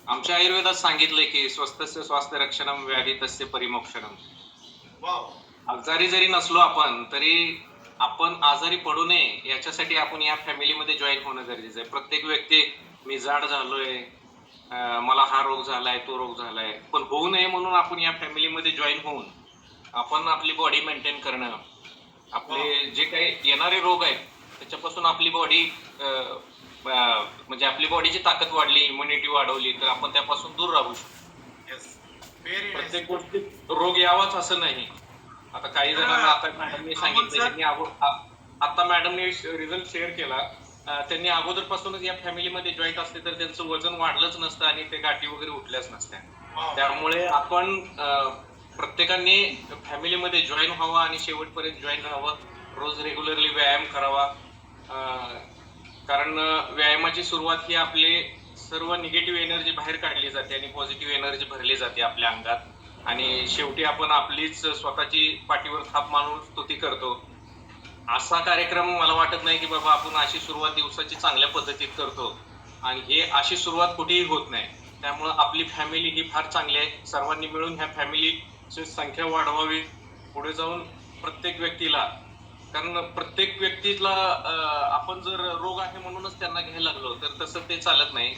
आमच्या आयुर्वेदात सांगितलंय की स्वस्थस्य स्वास्थ्य रक्षणम व्याधी तस्य परिमोक्षणम. वाव. आजारी जरी नसलो आपण तरी आपण आजारी पडू नये याच्यासाठी आपण या फॅमिलीमध्ये जॉईन होणं गरजेचं आहे. प्रत्येक व्यक्ती मी जाड झालोय, मला हा रोग झालाय, तो रोग झालाय, पण होऊ नये म्हणून आपण या फॅमिलीमध्ये जॉईन होऊन आपण आपली बॉडी मेंटेन करणं, आपले जे काही येणारे रोग आहेत त्याच्यापासून आपली बॉडी म्हणजे आपली बॉडीची ताकद वाढली, इम्युनिटी वाढवली तर आपण त्यापासून दूर राहू शकतो. येस. व्हेरी प्रत्येक गोष्टीत रोग यावाच असं नाही. आता काही जणांना आता मॅडमने सांगितलं, त्यांनी आता मॅडमने रिझल्ट शेअर केला, त्यांनी अगोदरपासूनच या फॅमिलीमध्ये जॉईंट असते तर त्यांचं वजन वाढलंच नसतं आणि ते गाठी वगैरे उठल्याच नसत्या. त्यामुळे आपण प्रत्येकाने फॅमिलीमध्ये जॉईन व्हावं आणि शेवटपर्यंत जॉईन राहावं. रोज रेग्युलरली व्यायाम करावा, कारण व्यायामाची सुरुवात ही आपले सर्व निगेटिव्ह एनर्जी बाहेर काढली जाते आणि पॉझिटिव्ह एनर्जी भरली जाते आपल्या अंगात आणि शेवटी आपण आपलीच स्वतःची पाठीवर थाप मारून स्तुती करतो. असा कार्यक्रम मला वाटत नाही की बाबा आपण अशी सुरुवात दिवसाची चांगल्या पद्धतीत करतो आणि हे अशी सुरुवात कुठेही होत नाही. त्यामुळं आपली फॅमिली ही फार चांगली आहे. सर्वांनी मिळून ह्या फॅमिलीची संख्या वाढवावी पुढे जाऊन प्रत्येक व्यक्तीला, कारण प्रत्येक व्यक्तीला आपण जर रोग आहे म्हणूनच त्यांना घ्यायला लागलो तर तसं ते चालत नाही.